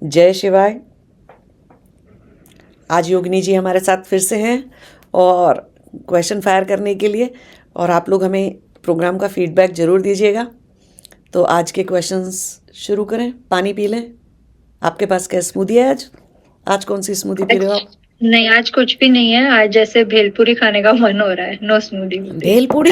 जय शिवाय। आज योगिनी जी हमारे साथ फिर से हैं और क्वेश्चन फायर करने के लिए, और आप लोग हमें प्रोग्राम का फीडबैक ज़रूर दीजिएगा। तो आज के क्वेश्चंस शुरू करें। पानी पी लें। आपके पास क्या स्मूदी है आज? आज कौन सी स्मूदी पी रहे हो आप? नहीं, आज कुछ भी नहीं है। आज जैसे भेलपूरी खाने का मन हो रहा है। No smoothie woodie. भेलपूरी।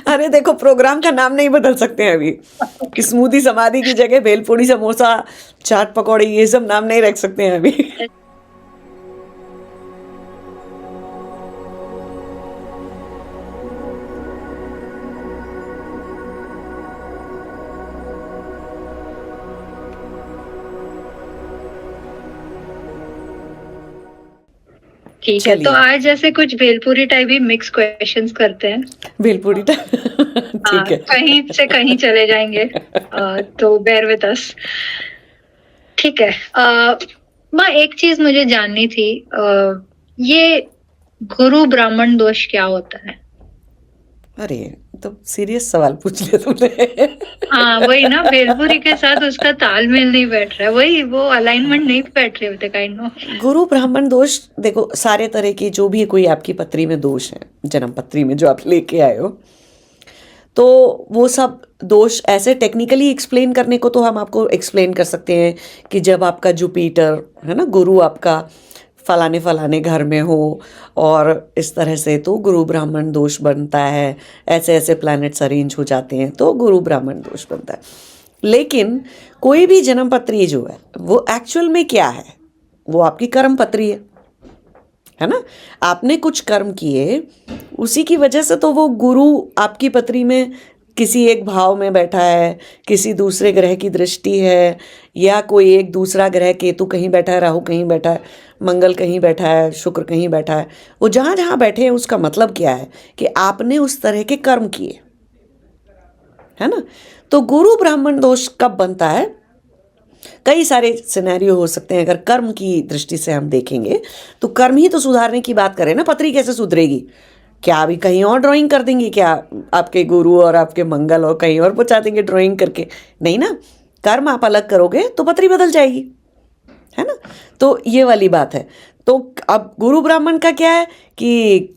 अरे देखो, प्रोग्राम का नाम नहीं बदल सकते हैं अभी। स्मूदी समाधि की जगह भेलपूरी, समोसा, चाट पकौड़ी, ये सब नाम नहीं रख सकते हैं अभी। ठीक है, तो आज जैसे कुछ भेलपूरी टाइप ही मिक्स क्वेश्चंस करते हैं। भेलपूरी ठीक है। कहीं से कहीं चले जाएंगे। तो बेयर विद अस। ठीक है। माँ, एक चीज मुझे जाननी थी। ये गुरु ब्राह्मण दोष क्या होता है? अरे, तो सीरियस सवाल पूछ लिया तुमने। हाँ, वही ना, भेलपुरी के साथ उसका तालमेल नहीं बैठ रहा है, वही वो अलाइनमेंट नहीं बैठ रहे होते काइंड ऑफ। गुरु ब्राह्मण दोष, देखो सारे तरह की जो भी कोई आपकी पत्री में दोष है, जन्म पत्री में जो आप लेके आए हो, तो वो सब दोष ऐसे टेक्निकली एक्सप्लेन करने को तो हम आपको एक्सप्लेन कर सकते हैं कि जब आपका जुपिटर है ना, गुरु आपका फलाने फलाने घर में हो और इस तरह से, तो गुरु ब्राह्मण दोष बनता है। ऐसे ऐसे प्लैनेट्स अरेंज हो जाते हैं तो गुरु ब्राह्मण दोष बनता है। लेकिन कोई भी जन्म पत्री जो है वो एक्चुअल में क्या है? वो आपकी कर्म पत्री है ना। आपने कुछ कर्म किए, उसी की वजह से तो वो गुरु आपकी पत्री में किसी एक भाव में बैठा है, किसी दूसरे ग्रह की दृष्टि है, या कोई एक दूसरा ग्रह, केतु कहीं बैठा है, राहु कहीं बैठा है, मंगल कहीं बैठा है, शुक्र कहीं बैठा है। वो जहाँ जहाँ बैठे हैं उसका मतलब क्या है कि आपने उस तरह के कर्म किए, है ना। तो गुरु ब्राह्मण दोष कब बनता है? कई सारे सिनेरियो हो सकते हैं। अगर कर्म की दृष्टि से हम देखेंगे तो कर्म ही तो सुधारने की बात करें ना। पत्री कैसे सुधरेगी? क्या अभी कहीं और ड्राइंग कर देंगे क्या आपके गुरु और आपके मंगल, और कहीं और पहुंचा देंगे ड्राइंग करके? नहीं ना। कर्म आप अलग करोगे तो पत्री बदल जाएगी, है ना। तो ये वाली बात है। तो अब गुरु ब्राह्मण का क्या है कि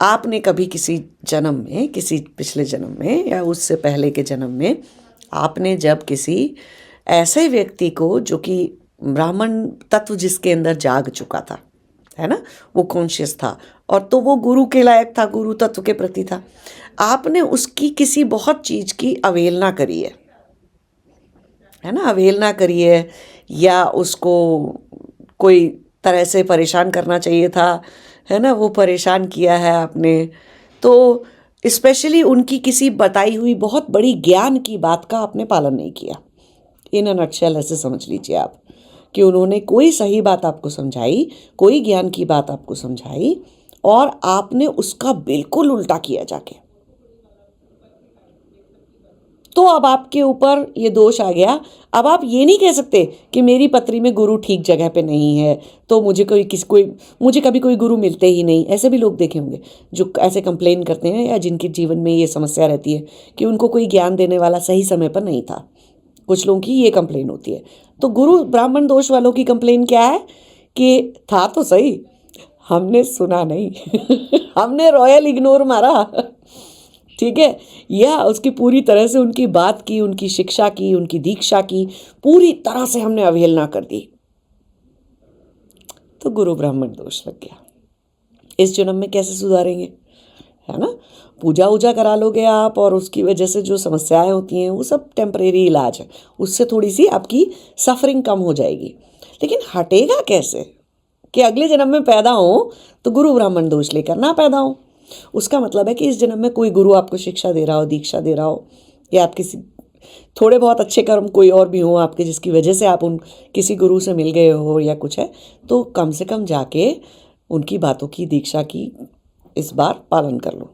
आपने कभी किसी जन्म में, किसी पिछले जन्म में या उससे पहले के जन्म में, आपने जब किसी ऐसे व्यक्ति को जो कि ब्राह्मण तत्व जिसके अंदर जाग चुका था, है ना, वो कॉन्शियस था, और तो वो गुरु के लायक था, गुरु तत्व के प्रति था, आपने उसकी किसी बहुत चीज़ की अवहेलना करी है ना, अवहेलना करी है, या उसको कोई तरह से परेशान करना चाहिए था, है ना, वो परेशान किया है आपने। तो स्पेशली उनकी किसी बताई हुई बहुत बड़ी ज्ञान की बात का आपने पालन नहीं किया। इन अ नटशेल ऐसे समझ लीजिए आप कि उन्होंने कोई सही बात आपको समझाई, कोई ज्ञान की बात आपको समझाई, और आपने उसका बिल्कुल उल्टा किया जाके। तो अब आपके ऊपर ये दोष आ गया। अब आप ये नहीं कह सकते कि मेरी पत्री में गुरु ठीक जगह पे नहीं है, तो मुझे मुझे कभी कोई गुरु मिलते ही नहीं। ऐसे भी लोग देखे होंगे जो ऐसे कंप्लेन करते हैं, या जिनके जीवन में ये समस्या रहती है कि उनको कोई ज्ञान देने वाला सही समय पर नहीं था। कुछ लोगों की ये कंप्लेन होती है। तो गुरु ब्राह्मण दोष वालों की कंप्लेन क्या है कि था तो सही, हमने सुना नहीं। हमने रॉयल इग्नोर मारा, ठीक है, या उसकी पूरी तरह से उनकी बात की, उनकी शिक्षा की, उनकी दीक्षा की पूरी तरह से हमने अवहेलना कर दी, तो गुरु ब्राह्मण दोष लग गया। इस जन्म में कैसे सुधारेंगे, है ना। पूजा वूजा करा लोगे आप, और उसकी वजह से जो समस्याएं होती हैं वो सब टेम्परेरी इलाज है, उससे थोड़ी सी आपकी सफरिंग कम हो जाएगी। लेकिन हटेगा कैसे कि अगले जन्म में पैदा हो तो गुरु ब्राह्मण दोष लेकर ना पैदा हो? उसका मतलब है कि इस जन्म में कोई गुरु आपको शिक्षा दे रहा हो, दीक्षा दे रहा हो, या आप किसी थोड़े बहुत अच्छे कर्म कोई और भी हो आपके, जिसकी वजह से आप उन किसी गुरु से मिल गए हो या कुछ है, तो कम से कम जाके उनकी बातों की, दीक्षा की इस बार पालन कर लो,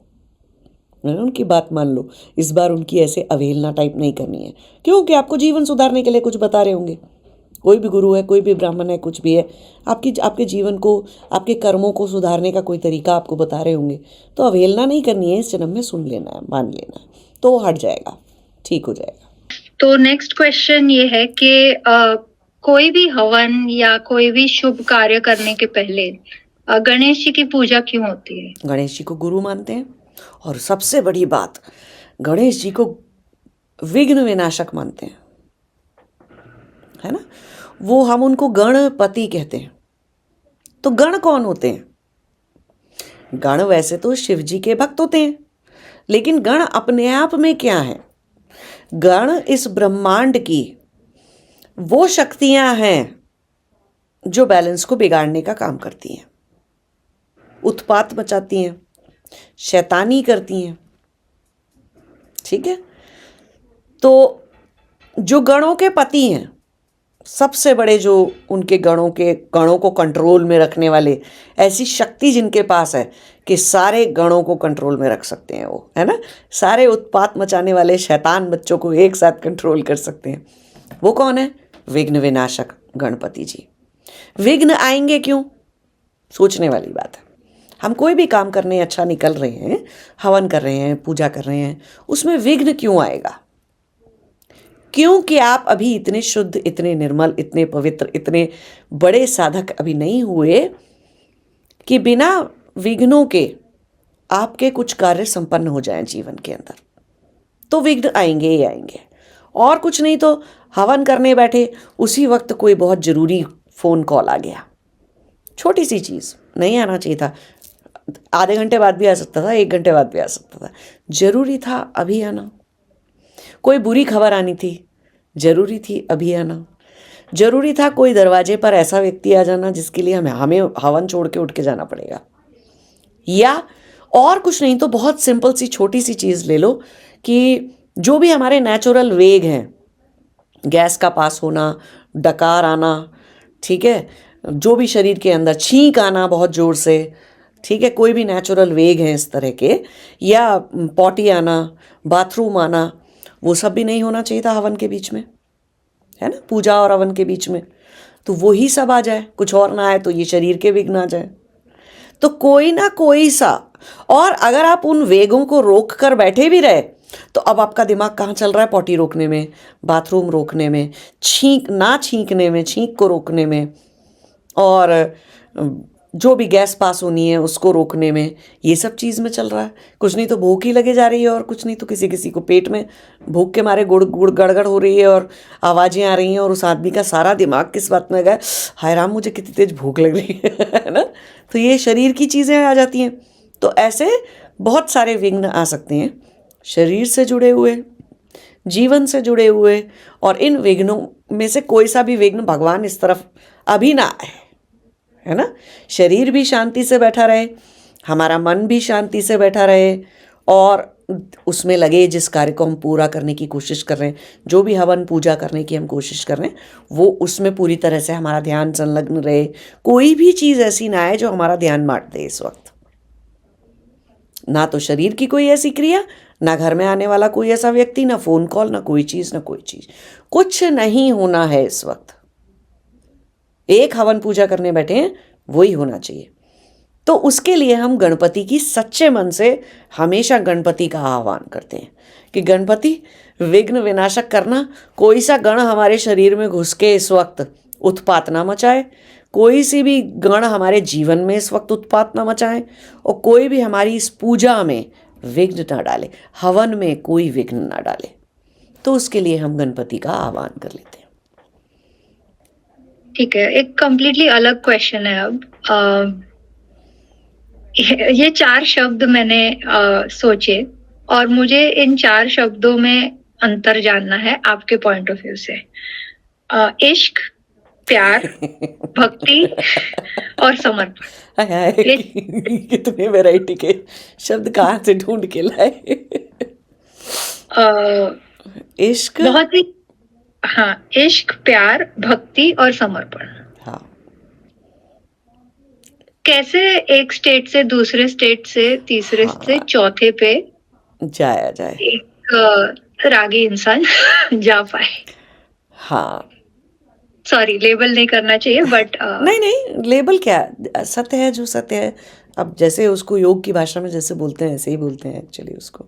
है ना, उनकी बात मान लो। इस बार उनकी ऐसे अवहेलना टाइप नहीं करनी है, क्योंकि आपको जीवन सुधारने के लिए कुछ बता रहे होंगे। कोई भी गुरु है, कोई भी ब्राह्मण है, कुछ भी है, आपके जीवन को, आपके कर्मों को सुधारने का कोई तरीका आपको बता रहे होंगे। तो अवहेलना नहीं करनी है, इस जन्म में सुन लेना है, मान लेना है, तो वो हट जाएगा, ठीक हो जाएगा। तो नेक्स्ट क्वेश्चन ये है कि कोई भी हवन या कोई भी शुभ कार्य करने के पहले गणेश जी की पूजा क्यों होती है? गणेश जी को गुरु मानते हैं, और सबसे बड़ी बात, गणेश जी को विघ्न विनाशक मानते हैं, है ना। वो हम उनको गणपति कहते हैं। तो गण कौन होते हैं? गण वैसे तो शिव जी के भक्त होते हैं, लेकिन गण अपने आप में क्या है? गण इस ब्रह्मांड की वो शक्तियां हैं जो बैलेंस को बिगाड़ने का काम करती हैं, उत्पात मचाती हैं, शैतानी करती हैं, ठीक है। तो जो गणों के पति हैं, सबसे बड़े जो उनके गणों को कंट्रोल में रखने वाले, ऐसी शक्ति जिनके पास है कि सारे गणों को कंट्रोल में रख सकते हैं वो, है ना। सारे उत्पात मचाने वाले शैतान बच्चों को एक साथ कंट्रोल कर सकते हैं। वो कौन है? विघ्न विनाशक गणपति जी। विघ्न आएंगे क्यों? सोचने वाली बात है। हम कोई भी काम करने अच्छा निकल रहे हैं, हवन कर रहे हैं, पूजा कर रहे हैं, उसमें विघ्न क्यों आएगा? क्योंकि आप अभी इतने शुद्ध, इतने निर्मल, इतने पवित्र, इतने बड़े साधक अभी नहीं हुए कि बिना विघ्नों के आपके कुछ कार्य संपन्न हो जाएं जीवन के अंदर। तो विघ्न आएंगे ही आएंगे। और कुछ नहीं तो हवन करने बैठे, उसी वक्त कोई बहुत ज़रूरी फ़ोन कॉल आ गया, छोटी सी चीज़, नहीं आना चाहिए था, आधे घंटे बाद भी आ सकता था, 1 घंटे बाद भी आ सकता था, ज़रूरी था अभी आना। कोई बुरी खबर आनी थी, ज़रूरी थी अभी आना। ज़रूरी था कोई दरवाजे पर ऐसा व्यक्ति आ जाना जिसके लिए हमें हवन छोड़ के उठ के जाना पड़ेगा। या और कुछ नहीं तो बहुत सिंपल सी छोटी सी चीज़ ले लो कि जो भी हमारे नेचुरल वेग हैं, गैस का पास होना, डकार आना, ठीक है, जो भी शरीर के अंदर छींक आना बहुत ज़ोर से, ठीक है, कोई भी नेचुरल वेग हैं इस तरह के, या पॉटी आना, बाथरूम आना, वो सब भी नहीं होना चाहिए था हवन के बीच में, है ना, पूजा और हवन के बीच में। तो वही सब आ जाए, कुछ और ना आए तो ये शरीर के विघ्न आ जाए। तो कोई ना कोई सा, और अगर आप उन वेगों को रोक कर बैठे भी रहे तो अब आपका दिमाग कहाँ चल रहा है? पॉटी रोकने में, बाथरूम रोकने में, छींकने में, छींक को रोकने में, और जो भी गैस पास होनी है उसको रोकने में, ये सब चीज़ में चल रहा है। कुछ नहीं तो भूख ही लगे जा रही है, और कुछ नहीं तो किसी किसी को पेट में भूख के मारे गुड़ गुड़ गड़गड़ हो रही है और आवाज़ें आ रही हैं, और उस आदमी का सारा दिमाग किस बात में गया? हाय राम, मुझे कितनी तेज भूख लग रही है ना। तो ये शरीर की चीज़ें आ जाती हैं। तो ऐसे बहुत सारे विघ्न आ सकते हैं, शरीर से जुड़े हुए, जीवन से जुड़े हुए, और इन विघ्नों में से कोई सा भी विघ्न भगवान इस तरफ अभी ना आए, है ना। शरीर भी शांति से बैठा रहे, हमारा मन भी शांति से बैठा रहे, और उसमें लगे जिस कार्य को हम पूरा करने की कोशिश कर रहे हैं, जो भी हवन पूजा करने की हम कोशिश कर रहे हैं, वो उसमें पूरी तरह से हमारा ध्यान संलग्न रहे। कोई भी चीज़ ऐसी ना आए जो हमारा ध्यान बांट दे इस वक्त। ना तो शरीर की कोई ऐसी क्रिया, ना घर में आने वाला कोई ऐसा व्यक्ति, ना फ़ोन कॉल, ना कोई चीज़, ना कोई चीज़, कुछ नहीं होना है इस वक्त। एक हवन पूजा करने बैठे हैं, वही होना चाहिए। तो उसके लिए हम गणपति की सच्चे मन से हमेशा गणपति का आह्वान करते हैं कि गणपति विघ्न विनाशक करना, कोई सा गण हमारे शरीर में घुस के इस वक्त उत्पात ना मचाए, कोई सी भी गण हमारे जीवन में इस वक्त उत्पात ना मचाए, और कोई भी हमारी इस पूजा में विघ्न ना डाले, हवन में कोई विघ्न ना डाले। तो उसके लिए हम गणपति का आह्वान कर लेते हैं। ठीक है, एक कंप्लीटली अलग क्वेश्चन है अब। ये 4 शब्द मैंने सोचे, और मुझे इन 4 शब्दों में अंतर जानना है आपके पॉइंट ऑफ व्यू से। इश्क, प्यार, भक्ति और समर्पण। कितने वैरायटी के शब्द कहाँ से ढूंढ के लाए? इश्क, बहुत ही, हाँ, इश्क, प्यार, भक्ति और समर्पण। हाँ, कैसे एक स्टेट से दूसरे स्टेट से तीसरे से चौथे पे जाया जाए, एक रागी इंसान जा पाए? हाँ, सॉरी, लेबल नहीं करना चाहिए, बट नहीं, लेबल क्या, सत्य है जो सत्य है। अब जैसे उसको योग की भाषा में जैसे बोलते हैं ऐसे ही बोलते हैं एक्चुअली उसको।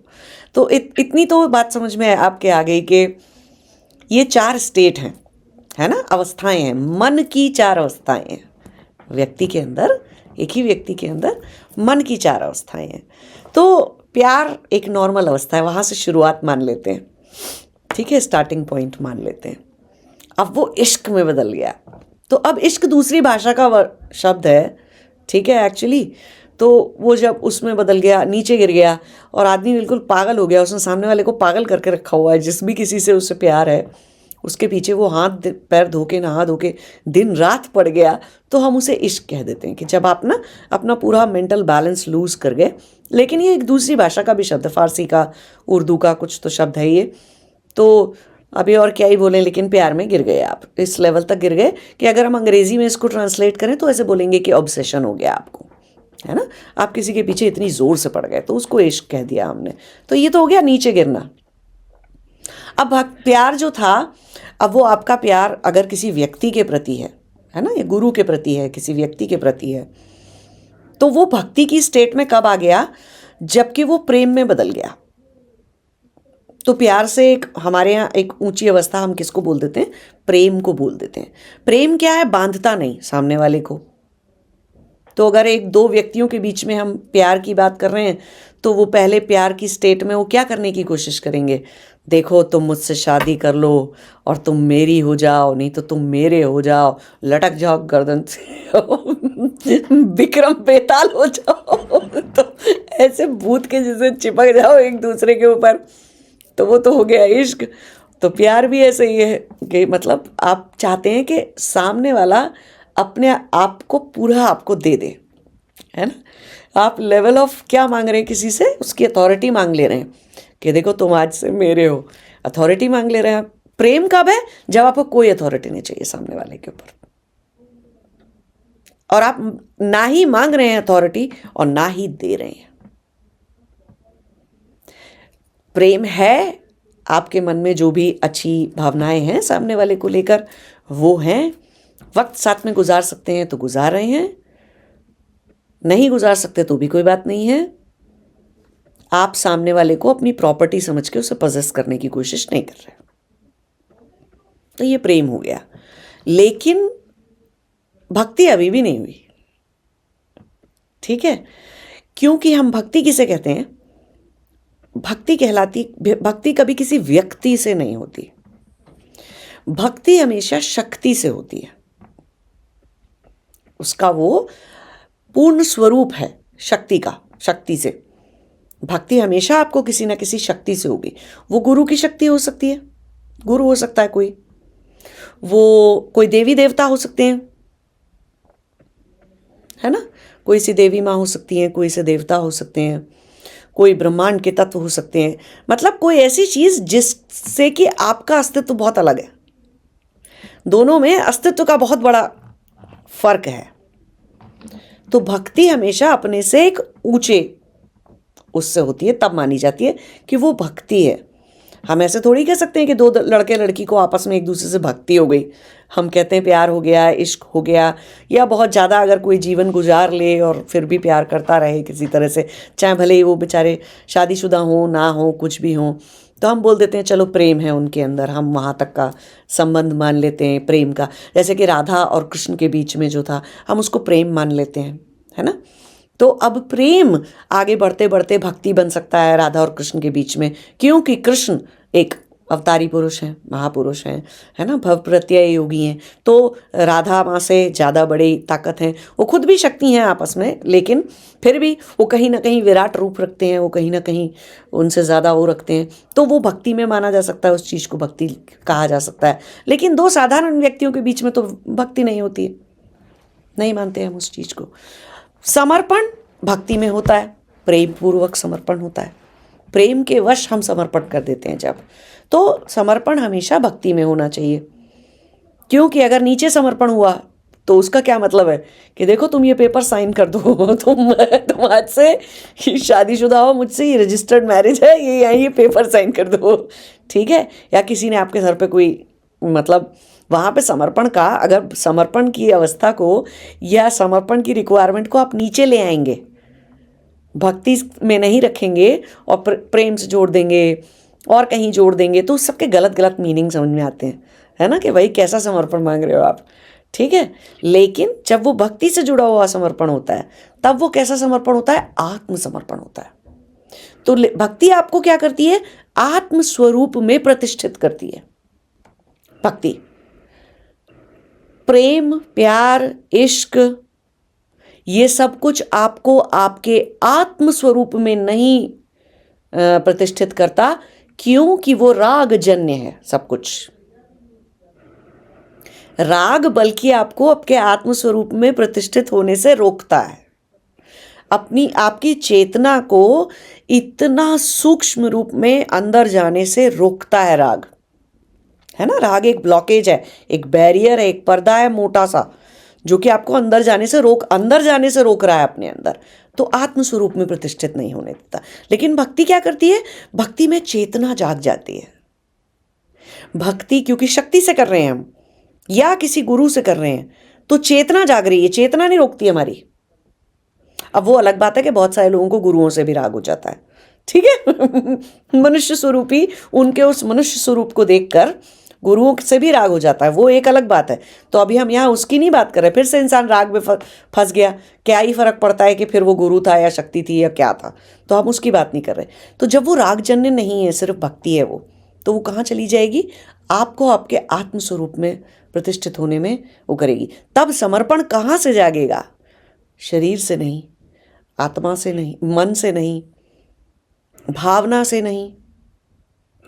तो इतनी तो बात समझ में आपके आ गई कि ये 4 स्टेट हैं, है ना, अवस्थाएं हैं, मन की 4 अवस्थाएं हैं व्यक्ति के अंदर, एक ही व्यक्ति के अंदर मन की 4 अवस्थाएं हैं। तो प्यार एक नॉर्मल अवस्था है, वहाँ से शुरुआत मान लेते हैं, ठीक है, स्टार्टिंग पॉइंट मान लेते हैं। अब वो इश्क में बदल गया, तो अब इश्क दूसरी भाषा का शब्द है, ठीक है एक्चुअली। तो वो जब उसमें बदल गया, नीचे गिर गया और आदमी बिल्कुल पागल हो गया, उसने सामने वाले को पागल करके रखा हुआ है, जिस भी किसी से उससे प्यार है उसके पीछे वो हाथ पैर धो के नहा धो के दिन रात पड़ गया, तो हम उसे इश्क कह देते हैं कि जब आप ना अपना पूरा मेंटल बैलेंस लूज कर गए। लेकिन ये एक दूसरी भाषा का भी शब्द है, फारसी का, उर्दू का कुछ तो शब्द है ये। तो अभी और क्या ही बोलें, लेकिन प्यार में गिर गए आप, इस लेवल तक गिर गए कि अगर हम अंग्रेजी में इसको ट्रांसलेट करें तो ऐसे बोलेंगे कि ऑब्सेशन हो गया आपको, है ना, आप किसी के पीछे इतनी जोर से पड़ गए तो उसको इश्क कह दिया हमने। तो ये तो हो गया नीचे गिरना। अब प्यार जो था, अब वो आपका प्यार अगर किसी व्यक्ति के प्रति है ना, या गुरु के प्रति है, किसी व्यक्ति के प्रति है, तो वो भक्ति की स्टेट में कब आ गया, जबकि वो प्रेम में बदल गया। तो प्यार से एक हमारे यहाँ एक ऊंची अवस्था हम किसको बोल देते हैं, प्रेम को बोल देते हैं। प्रेम क्या है, बांधता नहीं सामने वाले को। तो अगर एक दो व्यक्तियों के बीच में हम प्यार की बात कर रहे हैं, तो वो पहले प्यार की स्टेट में वो क्या करने की कोशिश करेंगे, देखो तुम मुझसे शादी कर लो और तुम मेरी हो जाओ, नहीं तो तुम मेरे हो जाओ, लटक जाओ गर्दन से विक्रम बेताल हो जाओ तो ऐसे भूत के जैसे चिपक जाओ एक दूसरे के ऊपर, तो वो तो हो गया इश्क। तो प्यार भी ऐसे ही है कि मतलब आप चाहते हैं कि सामने वाला अपने आप को पूरा आपको दे दे, है ना। आप लेवल ऑफ क्या मांग रहे हैं किसी से, उसकी अथॉरिटी मांग ले रहे हैं कि देखो तुम आज से मेरे हो, अथॉरिटी मांग ले रहे हैं। प्रेम कब है, जब आपको कोई अथॉरिटी नहीं चाहिए सामने वाले के ऊपर, और आप ना ही मांग रहे हैं अथॉरिटी और ना ही दे रहे हैं। प्रेम है, आपके मन में जो भी अच्छी भावनाएं हैं सामने वाले को लेकर वो हैं, वक्त साथ में गुजार सकते हैं तो गुजार रहे हैं, नहीं गुजार सकते तो भी कोई बात नहीं है। आप सामने वाले को अपनी प्रॉपर्टी समझ के उसे पजेस करने की कोशिश नहीं कर रहे, तो ये प्रेम हो गया। लेकिन भक्ति अभी भी नहीं हुई, ठीक है, क्योंकि हम भक्ति किसे कहते हैं, भक्ति कभी किसी व्यक्ति से नहीं होती, भक्ति हमेशा शक्ति से होती है। उसका वो पूर्ण स्वरूप है शक्ति का, शक्ति से। भक्ति हमेशा आपको किसी ना किसी शक्ति से होगी। वो गुरु की शक्ति हो सकती है, गुरु हो सकता है कोई, वो कोई देवी देवता हो सकते हैं, है ना, कोई सी देवी माँ हो सकती हैं, कोई से देवता हो सकते हैं, कोई ब्रह्मांड के तत्व हो सकते हैं, मतलब कोई ऐसी चीज जिससे कि आपका अस्तित्व बहुत अलग है। दोनों में अस्तित्व का बहुत बड़ा फर्क है। तो भक्ति हमेशा अपने से एक ऊंचे उससे होती है, तब मानी जाती है कि वो भक्ति है। हम ऐसे थोड़ी कह सकते हैं कि दो लड़के लड़की को आपस में एक दूसरे से भक्ति हो गई, हम कहते हैं प्यार हो गया, इश्क हो गया, या बहुत ज़्यादा अगर कोई जीवन गुजार ले और फिर भी प्यार करता रहे किसी तरह से, चाहे भले ही वो बेचारे शादीशुदा हो ना हो, कुछ भी हो, तो हम बोल देते हैं चलो प्रेम है उनके अंदर, हम वहाँ तक का संबंध मान लेते हैं प्रेम का। जैसे कि राधा और कृष्ण के बीच में जो था, हम उसको प्रेम मान लेते हैं, है ना। तो अब प्रेम आगे बढ़ते बढ़ते भक्ति बन सकता है राधा और कृष्ण के बीच में, क्योंकि कृष्ण एक अवतारी पुरुष हैं, महापुरुष हैं, है ना, भव प्रत्यय योगी हैं। तो राधा माँ से ज़्यादा बड़ी ताकत हैं, वो खुद भी शक्ति हैं आपस में, लेकिन फिर भी वो कहीं ना कहीं विराट रूप रखते हैं, वो कहीं ना कहीं उनसे ज़्यादा वो रखते हैं। तो वो भक्ति में माना जा सकता है, उस चीज़ को भक्ति कहा जा सकता है। लेकिन दो साधारण व्यक्तियों के बीच में तो भक्ति नहीं होती है, नहीं मानते हम उस चीज़ को। समर्पण भक्ति में होता है, प्रेम पूर्वक समर्पण होता है, प्रेम के वश हम समर्पण कर देते हैं जब, तो समर्पण हमेशा भक्ति में होना चाहिए। क्योंकि अगर नीचे समर्पण हुआ तो उसका क्या मतलब है कि देखो तुम ये पेपर साइन कर दो, तुम आज से शादीशुदा हो, मुझसे ये रजिस्टर्ड मैरिज है, ये पेपर साइन कर दो, ठीक है। या किसी ने आपके सर पे कोई मतलब वहाँ पे समर्पण का, अगर समर्पण की अवस्था को या समर्पण की रिक्वायरमेंट को आप नीचे ले आएंगे, भक्ति में नहीं रखेंगे और प्रेम से जोड़ देंगे और कहीं जोड़ देंगे, तो सबके गलत गलत मीनिंग समझ में आते हैं, है ना, कि भाई कैसा समर्पण मांग रहे हो आप, ठीक है। लेकिन जब वो भक्ति से जुड़ा हुआ समर्पण होता है, तब वो कैसा समर्पण होता है, आत्मसमर्पण होता है। तो भक्ति आपको क्या करती है, आत्म स्वरूप में प्रतिष्ठित करती है। भक्ति, प्रेम, प्यार, इश्क, ये सब कुछ आपको आपके आत्म स्वरूप में नहीं प्रतिष्ठित करता, क्योंकि वो राग जन्य है सब कुछ। राग बल्कि आपको आपके आत्म स्वरूप में प्रतिष्ठित होने से रोकता है। अपनी आपकी चेतना को इतना सूक्ष्म रूप में अंदर जाने से रोकता है राग, है ना। राग एक ब्लॉकेज है, एक बैरियर है, एक पर्दा है मोटा सा, जो कि आपको अंदर जाने से रोक रहा है अपने अंदर, तो आत्म स्वरूप में प्रतिष्ठित नहीं होने देता। लेकिन भक्ति क्या करती है, भक्ति में चेतना जाग जाती है। भक्ति क्योंकि शक्ति से कर रहे हैं हम, या किसी गुरु से कर रहे हैं, तो चेतना जाग रही है, चेतना नहीं रोकती हमारी। अब वो अलग बात है कि बहुत सारे लोगों को गुरुओं से भी राग हो जाता है, ठीक है। मनुष्य स्वरूपी, उनके उस मनुष्य स्वरूप को देखकर गुरुओं से भी राग हो जाता है, वो एक अलग बात है। तो अभी हम यहाँ उसकी नहीं बात कर रहे। फिर से इंसान राग में फंस गया, क्या ही फर्क पड़ता है कि फिर वो गुरु था या शक्ति थी या क्या था, तो हम उसकी बात नहीं कर रहे। तो जब वो रागजन्य नहीं है, सिर्फ भक्ति है वो, तो वो कहाँ चली जाएगी, आपको आपके आत्म स्वरूप में प्रतिष्ठित होने में वो करेगी। तब समर्पण कहाँ से जागेगा, शरीर से नहीं, आत्मा से नहीं, मन से नहीं, भावना से नहीं,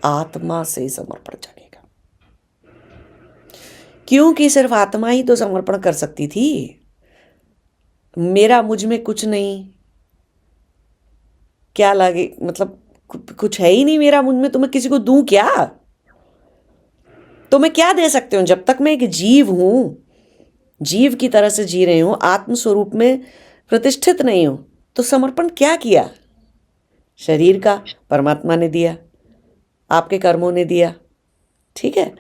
आत्मा से समर्पण जागेगा। क्योंकि सिर्फ आत्मा ही तो समर्पण कर सकती थी। मेरा मुझ में कुछ नहीं, क्या लगे, मतलब कुछ है ही नहीं मेरा मुझ में, तो मैं किसी को दूं क्या, तो मैं क्या दे सकती हूँ। जब तक मैं एक जीव हूं, जीव की तरह से जी रही हूं, आत्म स्वरूप में प्रतिष्ठित नहीं हूं, तो समर्पण क्या किया, शरीर का परमात्मा ने दिया, आपके कर्मों ने दिया, ठीक है।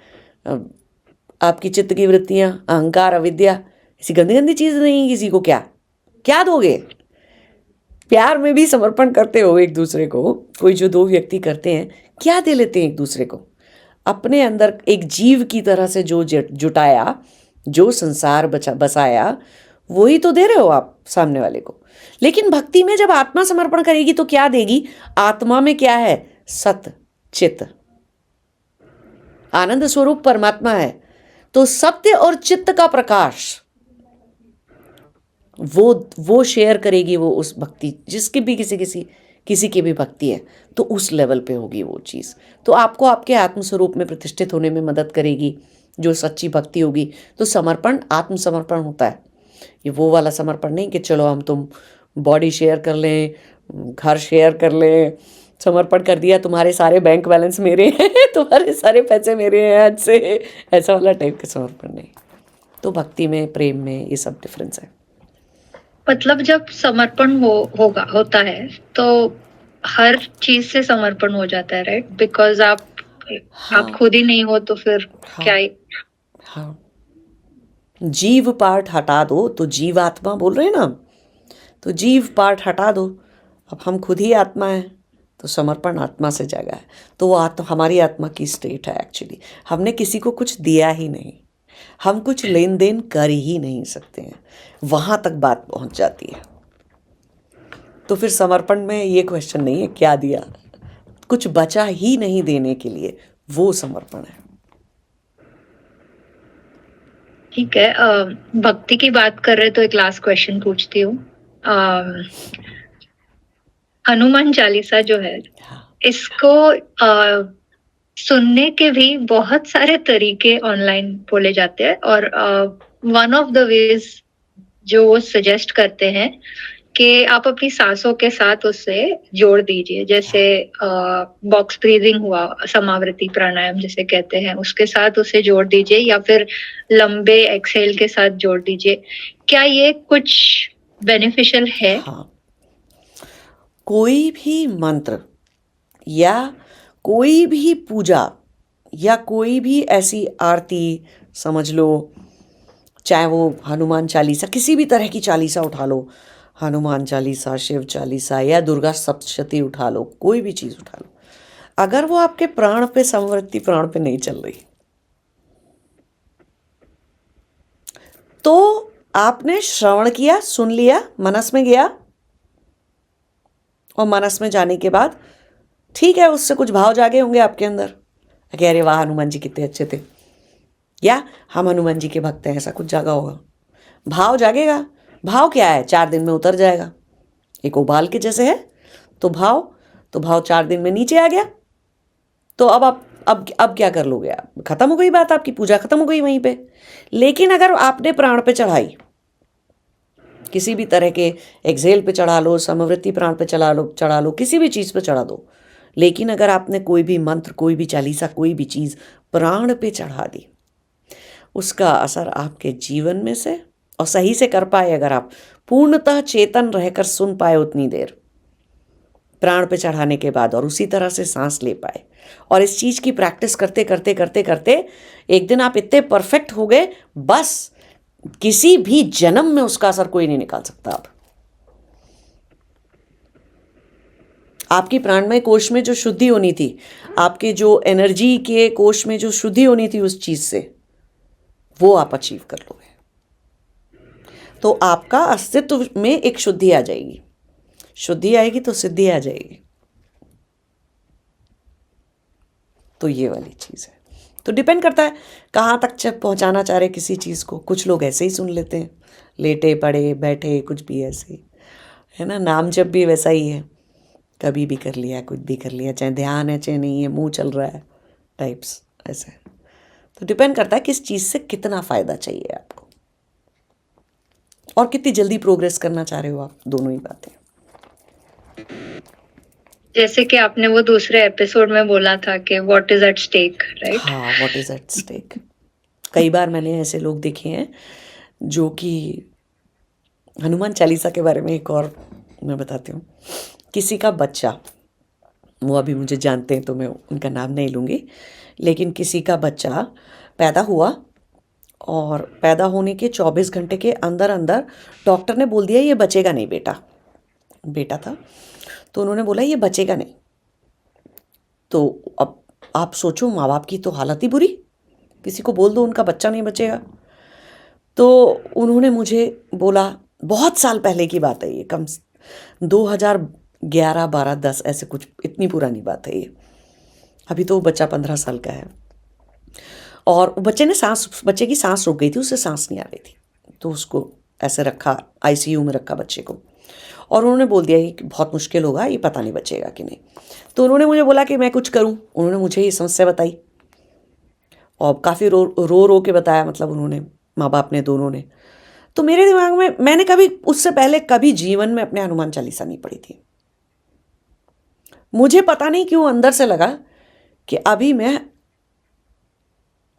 आपकी चित्त की वृत्तियां, अहंकार, अविद्या, ऐसी गंदी गंदी चीज नहीं, किसी को क्या क्या दोगे। प्यार में भी समर्पण करते हो एक दूसरे को, कोई जो दो व्यक्ति करते हैं, क्या दे लेते हैं एक दूसरे को, अपने अंदर एक जीव की तरह से जो जुटाया, जो संसार बसाया, वही तो दे रहे हो आप सामने वाले को। लेकिन भक्ति में जब आत्मा समर्पण करेगी तो क्या देगी, आत्मा में क्या है, सत चित्त, आनंद स्वरूप परमात्मा है। तो सत्य और चित्त का प्रकाश वो शेयर करेगी, वो उस भक्ति, जिसकी भी किसी की भी भक्ति है, तो उस लेवल पे होगी वो चीज़, तो आपको आपके आत्मस्वरूप में प्रतिष्ठित होने में मदद करेगी, जो सच्ची भक्ति होगी। तो समर्पण आत्मसमर्पण होता है, ये वो वाला समर्पण नहीं कि चलो हम तुम बॉडी शेयर कर लें, घर शेयर कर लें, समर्पण कर दिया, तुम्हारे सारे बैंक बैलेंस मेरे हैं, तुम्हारे सारे पैसे मेरे हैं आज से, ऐसा वाला टाइप का समर्पण नहीं। तो भक्ति में, प्रेम में ये सब डिफरेंस है। मतलब जब समर्पण होता है तो हर चीज से समर्पण हो जाता है, राइट? बिकॉज आप खुद ही नहीं हो तो फिर क्या ही। हाँ, जीव पार्ट हटा दो तो जीवात्मा बोल रहे हैं ना, तो जीव पार्ट हटा दो, अब हम खुद ही आत्मा है, तो समर्पण आत्मा से जागा है। तो वो हमारी आत्मा की स्टेट है एक्चुअली। हमने किसी को कुछ दिया ही नहीं, हम कुछ लेन देन कर ही नहीं सकते हैं, वहाँ तक बात पहुँच जाती है। तो फिर समर्पण में ये क्वेश्चन नहीं है क्या दिया, कुछ बचा ही नहीं देने के लिए, वो समर्पण है। ठीक है, भक्ति की बात कर रहे तो एक लास्ट क्वेश्चन पूछती हूँ। हनुमान चालीसा जो है, इसको सुनने के भी बहुत सारे तरीके ऑनलाइन बोले जाते हैं, और वन ऑफ द वेज जो वो सजेस्ट करते हैं कि आप अपनी सांसों के साथ उससे जोड़ दीजिए, जैसे बॉक्स ब्रीदिंग हुआ, समावृत्ति प्राणायाम जैसे कहते हैं, उसके साथ उसे जोड़ दीजिए, या फिर लंबे एक्सहेल के साथ जोड़ दीजिए। क्या ये कुछ बेनिफिशियल है? हाँ, कोई भी मंत्र या कोई भी पूजा या कोई भी ऐसी आरती समझ लो, चाहे वो हनुमान चालीसा, किसी भी तरह की चालीसा उठा लो, हनुमान चालीसा, शिव चालीसा या दुर्गा सप्तशती उठा लो, कोई भी चीज़ उठा लो, अगर वो आपके प्राण पे, समवृत्ति प्राण पे नहीं चल रही, तो आपने श्रवण किया, सुन लिया, मनस में गया, और मनस में जाने के बाद ठीक है, उससे कुछ भाव जागे होंगे आपके अंदर कि अरे वाह हनुमान जी कितने अच्छे थे, या हम हनुमान जी के भक्त हैं, ऐसा कुछ जागा होगा, भाव जागेगा। भाव क्या है, 4 दिन में उतर जाएगा, एक उबाल के जैसे है। तो भाव 4 दिन में नीचे आ गया। तो अब आप अब क्या कर लोगे आप, खत्म हो गई बात, आपकी पूजा खत्म हो गई वहीं पे। लेकिन अगर आपने प्राण पे चढ़ाई, किसी भी तरह के एक्सेल पे चढ़ा लो, समवृत्ति प्राण पे चढ़ा लो, किसी भी चीज़ पे चढ़ा दो, लेकिन अगर आपने कोई भी मंत्र, कोई भी चालीसा, कोई भी चीज़ प्राण पे चढ़ा दी, उसका असर आपके जीवन में से, और सही से कर पाए, अगर आप पूर्णतः चेतन रहकर सुन पाए उतनी देर प्राण पे चढ़ाने के बाद, और उसी तरह से सांस ले पाए, और इस चीज़ की प्रैक्टिस करते करते करते करते एक दिन आप इतने परफेक्ट हो गए, बस किसी भी जन्म में उसका असर कोई नहीं निकाल सकता। अब आपकी प्राणमय कोश में जो शुद्धि होनी थी, आपके जो एनर्जी के कोश में जो शुद्धि होनी थी उस चीज से, वो आप अचीव कर लोगे, तो आपका अस्तित्व में एक शुद्धि आ जाएगी। शुद्धि आएगी तो सिद्धि आ जाएगी। तो ये वाली चीज है। तो डिपेंड करता है कहाँ तक जब पहुँचाना चाह रहे किसी चीज़ को। कुछ लोग ऐसे ही सुन लेते हैं, लेटे पड़े बैठे, कुछ भी ऐसे ही है ना। नाम जब भी वैसा ही है, कभी भी कर लिया, कुछ भी कर लिया, चाहे ध्यान है चाहे नहीं है, मुंह चल रहा है, टाइप्स ऐसे। तो डिपेंड करता है किस चीज़ से कितना फ़ायदा चाहिए आपको, और कितनी जल्दी प्रोग्रेस करना चाह रहे हो आप, दोनों ही बातें। जैसे कि आपने वो दूसरे एपिसोड में बोला था कि what is at stake, right? हाँ, व्हाट इज एट स्टेक। कई बार मैंने ऐसे लोग देखे हैं जो कि, हनुमान चालीसा के बारे में एक और मैं बताती हूँ। किसी का बच्चा, वो अभी मुझे जानते हैं तो मैं उनका नाम नहीं लूँगी, लेकिन किसी का बच्चा पैदा हुआ, और पैदा होने के 24 घंटे के अंदर अंदर डॉक्टर ने बोल दिया ये बचेगा नहीं बेटा। बेटा था, तो उन्होंने बोला ये बचेगा नहीं। तो अब आप सोचो, माँ बाप की तो हालत ही बुरी, किसी को बोल दो उनका बच्चा नहीं बचेगा। तो उन्होंने मुझे बोला, बहुत साल पहले की बात है ये, कम 2011, 12, 10 ऐसे कुछ, इतनी पुरानी बात है ये। अभी तो वो बच्चा 15 साल का है, और बच्चे की सांस रुक गई थी, उससे सांस नहीं आ रही थी, तो उसको ऐसे रखा, आईसीयू में रखा बच्चे को, और उन्होंने बोल दिया कि बहुत मुश्किल होगा, ये पता नहीं बचेगा कि नहीं। तो उन्होंने मुझे बोला कि मैं कुछ करूं। उन्होंने मुझे ये समस्या बताई, और काफ़ी रो के बताया, मतलब उन्होंने, माँ बाप ने, दोनों ने। तो मेरे दिमाग में, मैंने कभी उससे पहले कभी जीवन में अपने हनुमान चालीसा नहीं पढ़ी थी। मुझे पता नहीं क्यों अंदर से लगा कि अभी मैं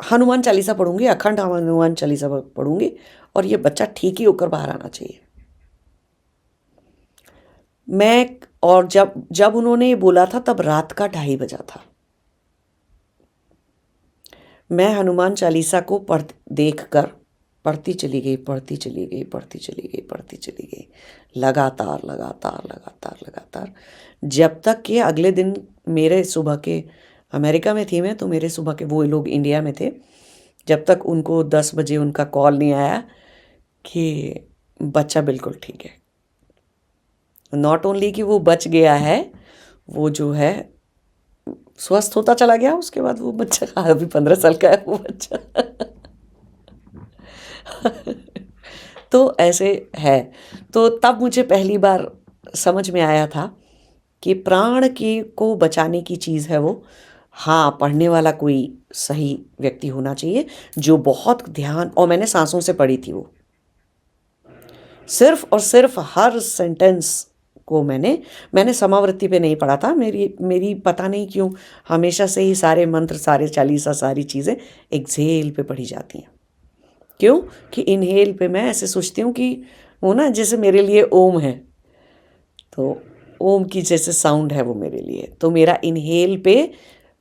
हनुमान चालीसा पढ़ूंगी, अखंड हनुमान चालीसा पढ़ूंगी, और ये बच्चा ठीक ही होकर बाहर आना चाहिए। और जब उन्होंने ये बोला था, तब रात का 2:30 बजा था। मैं हनुमान चालीसा को देखकर पढ़ती चली गई, लगातार, जब तक कि अगले दिन मेरे सुबह के, अमेरिका में थी मैं, तो मेरे सुबह के, वो लोग इंडिया में थे, जब तक उनको 10 बजे उनका कॉल नहीं आया कि बच्चा बिल्कुल ठीक है। नॉट ओनली कि वो बच गया है, वो जो है स्वस्थ होता चला गया। उसके बाद वो बच्चा, अभी 15 साल का है वो बच्चा। तो ऐसे है। तो तब मुझे पहली बार समझ में आया था कि प्राण को बचाने की चीज़ है वो। हाँ, पढ़ने वाला कोई सही व्यक्ति होना चाहिए जो बहुत ध्यान, और मैंने सांसों से पढ़ी थी वो, सिर्फ और सिर्फ हर सेंटेंस को मैंने समावृत्ति पे नहीं पढ़ा था। मेरी पता नहीं क्यों हमेशा से ही सारे मंत्र, सारे चालीसा, सारी चीज़ें एक्सहेल पे पढ़ी जाती हैं। क्यों कि इनहेल पे मैं ऐसे सोचती हूँ कि वो ना, जैसे मेरे लिए ओम है, तो ओम की जैसे साउंड है वो मेरे लिए, तो मेरा इनहेल पे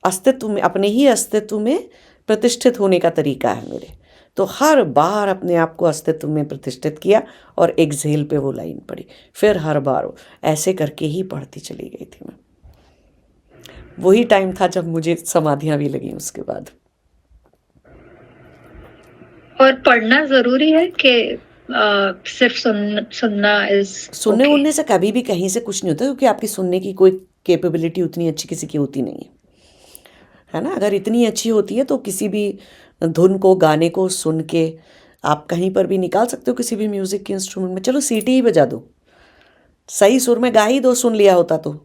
अस्तित्व में, अपने ही अस्तित्व में प्रतिष्ठित होने का तरीका है मेरे। तो हर बार अपने आप को अस्तित्व में प्रतिष्ठित किया, और एक्सहेल पे वो लाइन पढ़ी, फिर हर बार ऐसे करके ही पढ़ती चली गई थी मैं। वही टाइम था जब मुझे समाधियाँ भी लगी उसके बाद। और पढ़ना जरूरी है कि सिर्फ सुनना इज सुनने ओके? उनने से कभी भी कहीं से कुछ नहीं होता, क्योंकि आपकी सुनने की कोई कैपेबिलिटी उतनी अच्छी किसी की होती नहीं है ना। अगर इतनी अच्छी होती है तो किसी भी धुन को, गाने को सुन के आप कहीं पर भी निकाल सकते हो, किसी भी म्यूजिक के इंस्ट्रूमेंट में। चलो सीटी ही बजा दो, सही सुर में गा ही दो, सुन लिया होता तो।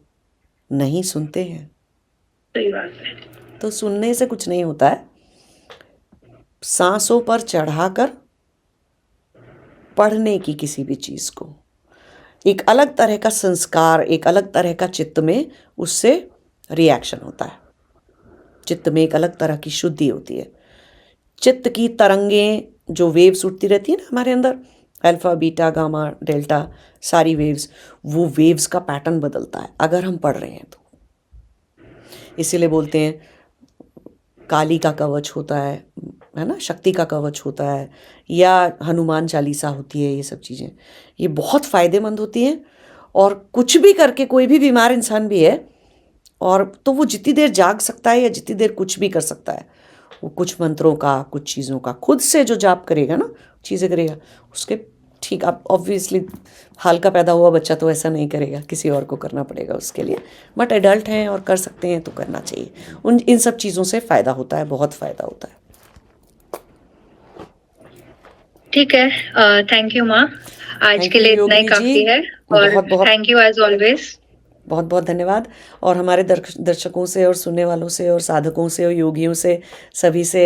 नहीं सुनते हैं। सही बात है। तो सुनने से कुछ नहीं होता है। सांसों पर चढ़ाकर पढ़ने की किसी भी चीज को, एक अलग तरह का संस्कार, एक अलग तरह का चित्त में उससे रिएक्शन होता है। चित्त में एक अलग तरह की शुद्धि होती है। चित्त की तरंगें, जो वेव्स उठती रहती है ना हमारे अंदर, अल्फा, बीटा, गामा, डेल्टा, सारी वेव्स, वो वेव्स का पैटर्न बदलता है अगर हम पढ़ रहे हैं तो। इसीलिए बोलते हैं काली का कवच होता है ना, शक्ति का कवच होता है, या हनुमान चालीसा होती है। ये सब चीज़ें ये बहुत फ़ायदेमंद होती हैं। और कुछ भी करके कोई भी बीमार इंसान भी है और तो वो जितनी देर जाग सकता है या जितनी देर कुछ भी कर सकता है, वो कुछ मंत्रों का, कुछ चीज़ों का खुद से जो जाप करेगा ना, चीज़ें करेगा, उसके ठीक। आप ऑब्वियसली हाल का पैदा हुआ बच्चा तो ऐसा नहीं करेगा, किसी और को करना पड़ेगा उसके लिए। बट एडल्ट हैं और कर सकते हैं तो करना चाहिए। इन सब चीज़ों से फ़ायदा होता है, बहुत फ़ायदा होता है। ठीक है, थैंक यू माँ। आज थैंक के यू लिए इतना ही योगिनी जी, काफी है। और बहुत बहुत थैंक यू एज ऑलवेज। बहुत बहुत धन्यवाद। और हमारे दर्शकों से और सुनने वालों से और साधकों से और योगियों से, सभी से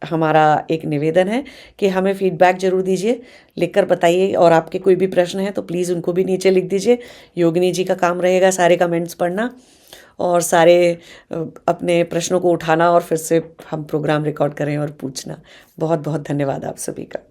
हमारा एक निवेदन है कि हमें फीडबैक जरूर दीजिए, लिखकर बताइए। और आपके कोई भी प्रश्न हैं तो प्लीज़ उनको भी नीचे लिख दीजिए। योगिनी जी का काम रहेगा सारे कमेंट्स पढ़ना और सारे अपने प्रश्नों को उठाना और फिर से हम प्रोग्राम रिकॉर्ड करें और पूछना। बहुत बहुत धन्यवाद आप सभी का।